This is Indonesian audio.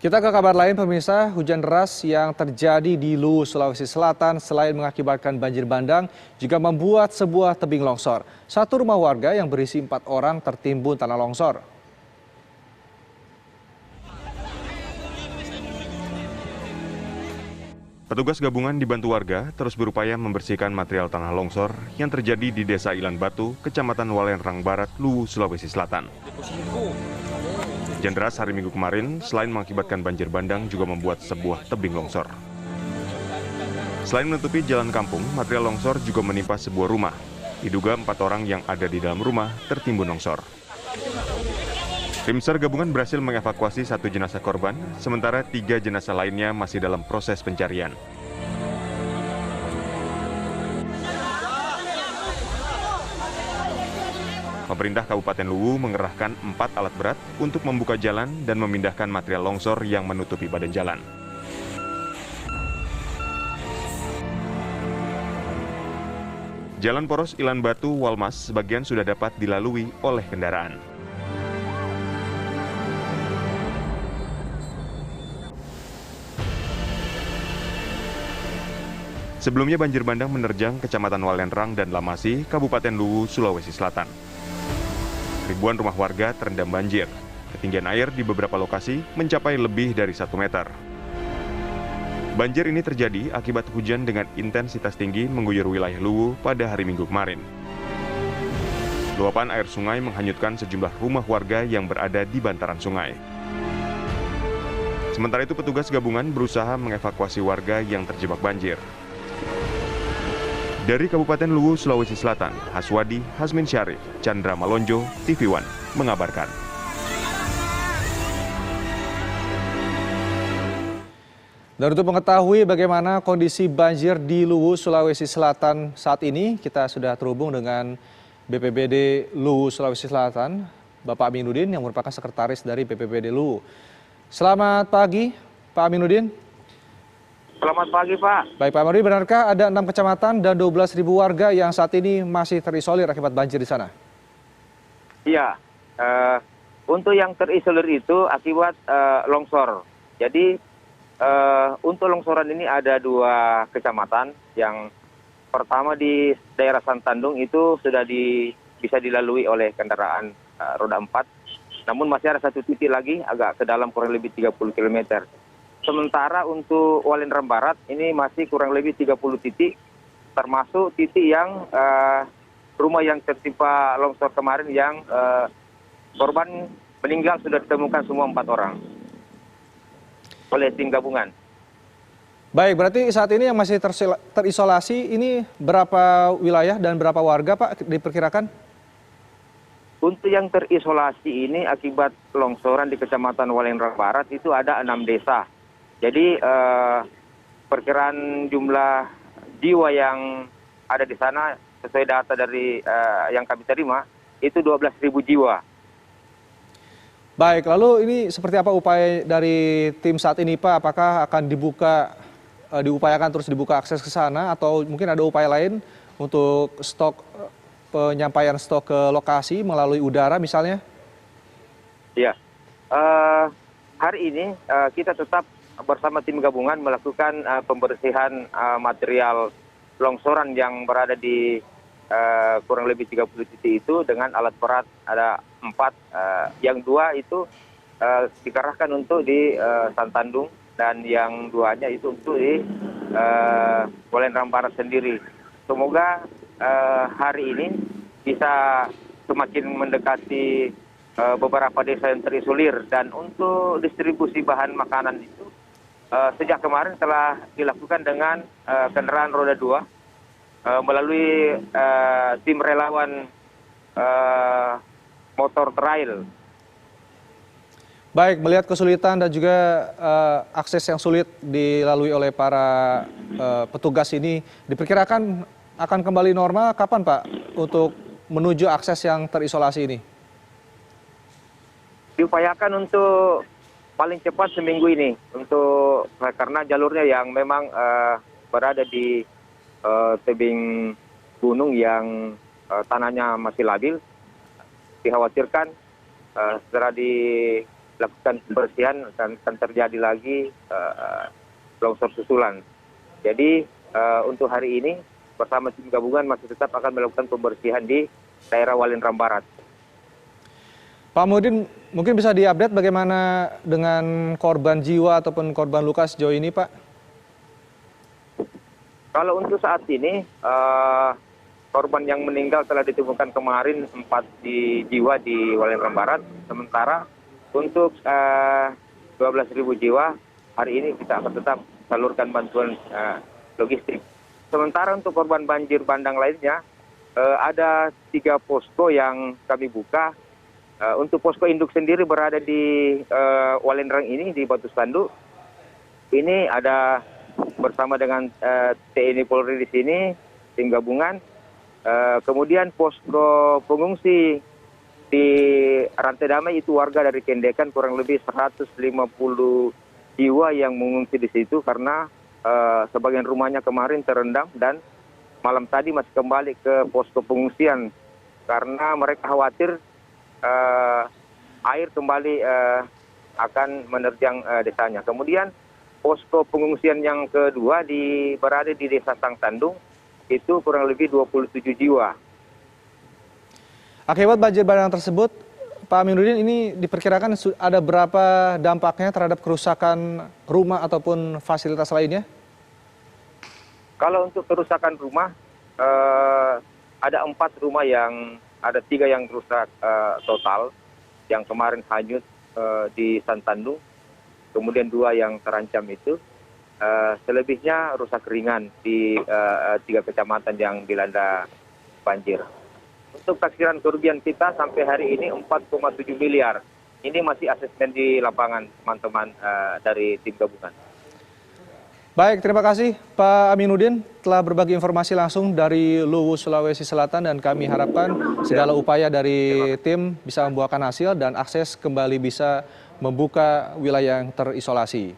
Kita ke kabar lain pemirsa, hujan deras yang terjadi di Luwu, Sulawesi Selatan selain mengakibatkan banjir bandang juga membuat sebuah tebing longsor. Satu rumah warga yang berisi 4 orang tertimbun tanah longsor. Petugas gabungan dibantu warga terus berupaya membersihkan material tanah longsor yang terjadi di Desa Ilan Batu, Kecamatan Walenrang Barat, Luwu, Sulawesi Selatan. Hujan deras hari Minggu kemarin, selain mengakibatkan banjir bandang, juga membuat sebuah tebing longsor. Selain menutupi jalan kampung, material longsor juga menimpa sebuah rumah. Diduga 4 orang yang ada di dalam rumah tertimbun longsor. Tim SAR gabungan berhasil mengevakuasi 1 jenazah korban, sementara 3 jenazah lainnya masih dalam proses pencarian. Pemerintah Kabupaten Luwu mengerahkan 4 alat berat untuk membuka jalan dan memindahkan material longsor yang menutupi badan jalan. Jalan poros Ilan Batu Walmas sebagian sudah dapat dilalui oleh kendaraan. Sebelumnya banjir bandang menerjang Kecamatan Walenrang dan Lamasi, Kabupaten Luwu, Sulawesi Selatan. Ribuan rumah warga terendam banjir. Ketinggian air di beberapa lokasi mencapai lebih dari 1 meter. Banjir ini terjadi akibat hujan dengan intensitas tinggi mengguyur wilayah Luwu pada hari Minggu kemarin. Luapan air sungai menghanyutkan sejumlah rumah warga yang berada di bantaran sungai. Sementara itu petugas gabungan berusaha mengevakuasi warga yang terjebak banjir. Dari Kabupaten Luwu, Sulawesi Selatan, Haswadi Hasmin Syarif, Chandra Malonjo, TV One mengabarkan. Dan untuk mengetahui bagaimana kondisi banjir di Luwu, Sulawesi Selatan saat ini, kita sudah terhubung dengan BPBD Luwu, Sulawesi Selatan, Bapak Aminuddin yang merupakan sekretaris dari BPBD Luwu. Selamat pagi, Pak Aminuddin. Selamat pagi, Pak. Baik, Pak Aminuddin, benarkah ada 6 kecamatan dan 12.000 warga yang saat ini masih terisolir akibat banjir di sana? Iya, untuk yang terisolir itu akibat longsor. Jadi untuk longsoran ini ada 2 kecamatan. Yang pertama di daerah Santandung itu sudah bisa dilalui oleh kendaraan roda 4. Namun masih ada 1 titik lagi agak ke dalam kurang lebih 30 km. Sementara untuk Walenrang Barat ini masih kurang lebih 30 titik, termasuk titik yang rumah yang tertimpa longsor kemarin yang korban meninggal sudah ditemukan semua 4 orang oleh tim gabungan. Baik, berarti saat ini yang masih terisolasi ini berapa wilayah dan berapa warga, Pak, diperkirakan? Untuk yang terisolasi ini akibat longsoran di Kecamatan Walenrang Barat itu ada 6 desa. Jadi perkiraan jumlah jiwa yang ada di sana sesuai data dari yang kami terima itu 12.000 jiwa. Baik, lalu ini seperti apa upaya dari tim saat ini, Pak? Apakah akan diupayakan terus dibuka akses ke sana atau mungkin ada upaya lain untuk penyampaian stok ke lokasi melalui udara misalnya? Ya, hari ini kita tetap bersama tim gabungan melakukan pembersihan material longsoran yang berada di kurang lebih 30 titik itu dengan alat berat ada 4, yang 2 itu dikerahkan untuk di Santandung dan yang 2-nya itu untuk di Walenrang Barat sendiri. Semoga hari ini bisa semakin mendekati beberapa desa yang terisolir, dan untuk distribusi bahan makanan itu sejak kemarin telah dilakukan dengan kendaraan roda 2 melalui tim relawan motor trail. Baik, melihat kesulitan dan juga akses yang sulit dilalui oleh para petugas ini, diperkirakan akan kembali normal kapan, Pak, untuk menuju akses yang terisolasi ini? Diupayakan untuk paling cepat seminggu ini, karena jalurnya yang memang berada di tebing gunung yang tanahnya masih labil, dikhawatirkan setelah lakukan pembersihan dan akan terjadi lagi longsor susulan. Jadi untuk hari ini bersama tim gabungan masih tetap akan melakukan pembersihan di daerah Walendrang Barat. Pak Mudin, mungkin bisa diupdate bagaimana dengan korban jiwa ataupun korban luka sejauh ini, Pak? Kalau untuk saat ini, korban yang meninggal telah ditemukan kemarin 4 jiwa di Walendrang Barat. Sementara untuk 12.000 jiwa, hari ini kita akan tetap salurkan bantuan logistik. Sementara untuk korban banjir bandang lainnya, ada 3 posko yang kami buka. Untuk posko induk sendiri berada di Walendrang ini, di Batu Sandu. Ini ada bersama dengan TNI Polri di sini, tim gabungan. Kemudian posko pengungsi di Rantai Damai itu warga dari Kendekan kurang lebih 150 jiwa yang mengungsi di situ karena sebagian rumahnya kemarin terendam dan malam tadi masih kembali ke posko pengungsian karena mereka khawatir air kembali akan menerjang desanya. Kemudian posko pengungsian yang kedua berada di Desa Sangtandung, itu kurang lebih 27 jiwa. Akibat banjir bandang tersebut, Pak Aminuddin, ini diperkirakan ada berapa dampaknya terhadap kerusakan rumah ataupun fasilitas lainnya? Kalau untuk kerusakan rumah, ada 4 rumah ada 3 yang rusak total, yang kemarin hanyut di Santandung, kemudian 2 yang terancam itu, selebihnya rusak ringan di 3 kecamatan yang dilanda banjir. Untuk taksiran kerugian kita sampai hari ini 4,7 miliar. Ini masih asesmen di lapangan teman-teman dari tim gabungan. Baik, terima kasih Pak Aminuddin telah berbagi informasi langsung dari Luwu, Sulawesi Selatan, dan kami harapkan segala upaya dari tim bisa membuahkan hasil dan akses kembali bisa membuka wilayah yang terisolasi.